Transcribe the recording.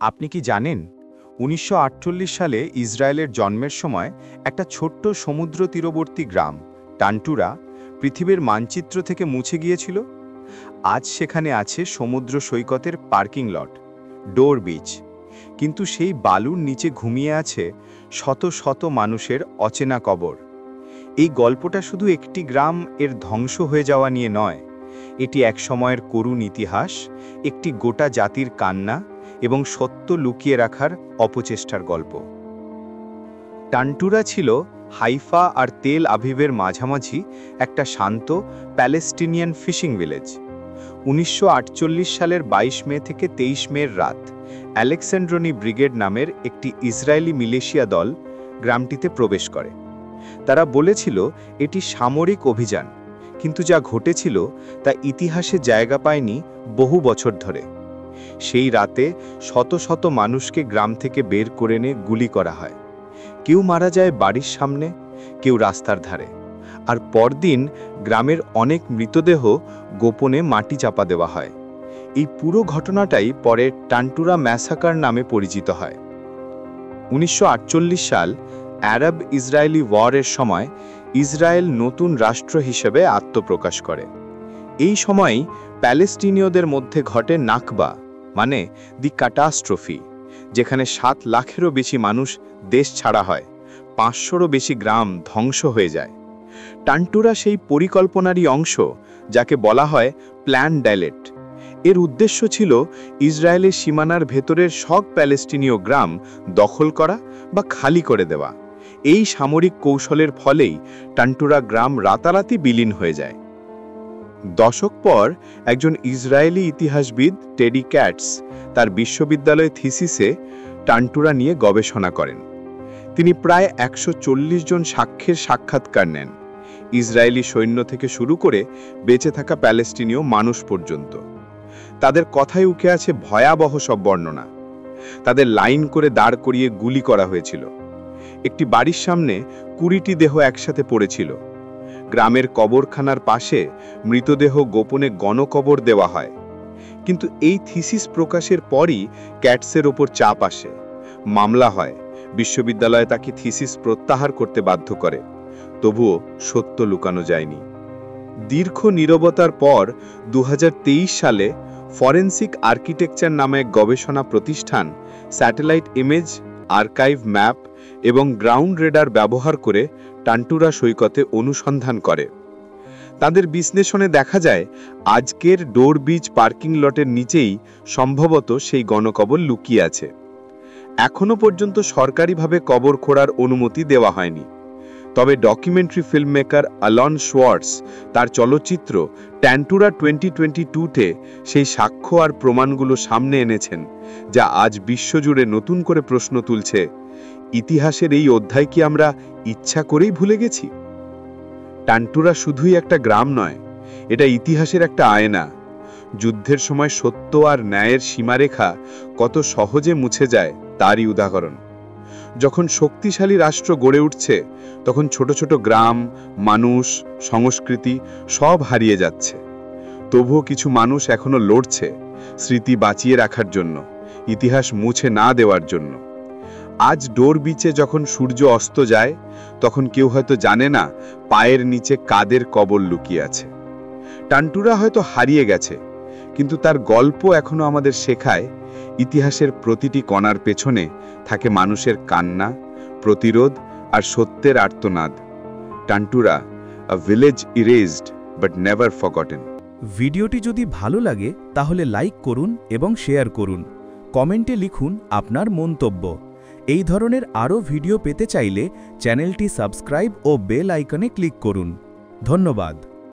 আপনি কি জানেন ১৯৪৮ সালে ইসরায়েলের জন্মের সময় একটা ছোট্ট সমুদ্র তীরবর্তী গ্রাম টান্টুরা পৃথিবীর মানচিত্র থেকে মুছে গিয়েছিল। আজ সেখানে আছে সমুদ্র সৈকতের পার্কিং লট, ডোর বিচ, কিন্তু সেই বালুর নিচে ঘুমিয়ে আছে শত শত মানুষের অচেনা কবর। এই গল্পটা শুধু একটি গ্রাম এর ধ্বংস হয়ে যাওয়া নিয়ে নয়, এটি এক সময়ের করুণ ইতিহাস, একটি গোটা জাতির কান্না এবং সত্য লুকিয়ে রাখার অপচেষ্টার গল্প। টান্টুরা ছিল হাইফা আর তেল আভিভের মাঝামাঝি একটা শান্ত প্যালেস্টিনিয়ান ফিশিং ভিলেজ। ১৯৪৮ সালের ২২ মে থেকে ২৩ মের রাত আলেকসান্ড্রনি ব্রিগেড নামের একটি ইসরায়েলি মিলিশিয়া দল গ্রামটিতে প্রবেশ করে। তারা বলেছিল এটি সামরিক অভিযান, কিন্তু যা ঘটেছিল তা ইতিহাসে জায়গা পায়নি বহু বছর ধরে। সেই রাতে শত শত মানুষকে গ্রাম থেকে বের করে এনে গুলি করা হয়। কেউ মারা যায় বাড়ির সামনে, কেউ রাস্তার ধারে, আর পরদিন গ্রামের অনেক মৃতদেহ গোপনে মাটি চাপা দেওয়া হয়। এই পুরো ঘটনাটাই পরে টান্টুরা ম্যাসাকার নামে পরিচিত হয়। ১৯৪৮ সাল আরব ইসরায়েলি ওয়ারের সময় ইসরায়েল নতুন রাষ্ট্র হিসেবে আত্মপ্রকাশ করে। এই সময়ই প্যালেস্টিনীয়দের মধ্যে ঘটে নাকবা, মানে দি ক্যাটাস্ট্রফি, যেখানে ৭ লাখেরও বেশি মানুষ দেশ ছাড়া হয়, ৫০০রও বেশি গ্রাম ধ্বংস হয়ে যায়। টান্টুরা সেই পরিকল্পনারই অংশ যাকে বলা হয় প্ল্যান ডাইলেট। এর উদ্দেশ্য ছিল ইসরায়েলের সীমানার ভেতরের সব প্যালেস্টিনীয় গ্রাম দখল করা বা খালি করে দেওয়া। এই সামরিক কৌশলের ফলেই টান্টুরা গ্রাম রাতারাতি বিলীন হয়ে যায়। দশক পর একজন ইসরায়েলি ইতিহাসবিদ টেডি ক্যাটস তার বিশ্ববিদ্যালয় থিসিসে টান্টুরা নিয়ে গবেষণা করেন। তিনি প্রায় ১৪০ জন সাক্ষীর সাক্ষাৎকার নেন, ইসরায়েলি সৈন্য থেকে শুরু করে বেঁচে থাকা প্যালেস্টিনীয় মানুষ পর্যন্ত। তাদের কথায় উঠে আছে ভয়াবহ সব বর্ণনা। তাদের লাইন করে দাঁড় করিয়ে গুলি করা হয়েছিল। একটি বাড়ির সামনে ২০টি দেহ একসাথে পড়েছিল। গ্রামের কবরখানার পাশে মৃতদেহ গোপনে গণকবর দেওয়া হয়। কিন্তু এই থিসিস প্রকাশের পরই ক্যাটসের ওপর চাপ আসে, মামলা হয়, বিশ্ববিদ্যালয়ে তাকে থিসিস প্রত্যাহার করতে বাধ্য করে। তবুও সত্য লুকানো যায়নি। দীর্ঘ নীরবতার পর ২০২৩ সালে ফরেনসিক আর্কিটেকচার নামে এক গবেষণা প্রতিষ্ঠান স্যাটেলাইট ইমেজ, আর্কাইভ ম্যাপ এবং গ্রাউন্ড রেডার ব্যবহার করে টান্টুরা সৈকতে অনুসন্ধান করে। তাদের বিশ্লেষণে দেখা যায় আজকের ডোর বিচ পার্কিং লটের নিচেই সম্ভবত সেই গণকবর লুকিয়ে আছে। এখনো পর্যন্ত সরকারিভাবে কবর খোঁড়ার অনুমতি দেওয়া হয়নি, তবে ডকুমেন্টারি ফিল্ম মেকার অ্যালন শোয়ার্টস তার চলচ্চিত্র টান্টুরা 2022-তে সেই সাক্ষ্য আর প্রমাণগুলো সামনে এনেছেন, যা আজ বিশ্বজুড়ে নতুন করে প্রশ্ন তুলছে, ইতিহাসের এই অধ্যায় কি আমরা ইচ্ছা করেই ভুলে গেছি? টান্টুরা শুধুই একটা গ্রাম নয়, এটা ইতিহাসের একটা আয়না। যুদ্ধের সময় সত্য আর ন্যায়ের সীমারেখা কত সহজে মুছে যায় তারই উদাহরণ। যখন শক্তিশালী রাষ্ট্র গড়ে উঠছে, তখন ছোট ছোট গ্রাম, মানুষ, সংস্কৃতি সব হারিয়ে যাচ্ছে। তবুও কিছু মানুষ এখনো লড়ছে, স্মৃতি বাঁচিয়ে রাখার জন্য, ইতিহাস মুছে না দেওয়ার জন্য। আজ ডোর বিচে যখন সূর্য অস্ত যায়, তখন কেউ হয়তো জানে না পায়ের নিচে কাদের কবর লুকিয়ে আছে। টান্টুরা হয়তো হারিয়ে গেছে, কিন্তু তার গল্প এখনো আমাদের শেখায় ইতিহাসের প্রতিটি কণার পেছনে থাকে মানুষের কান্না, প্রতিরোধ আর সত্যের আর্তনাদ। Tantura, a village erased but never forgotten. ভিডিওটি যদি ভালো লাগে তাহলে লাইক করুন এবং শেয়ার করুন। কমেন্টে লিখুন আপনার মন্তব্য। এই ধরনের আরও ভিডিও পেতে চাইলে চ্যানেলটি সাবস্ক্রাইব ও বেল আইকনে ক্লিক করুন। ধন্যবাদ।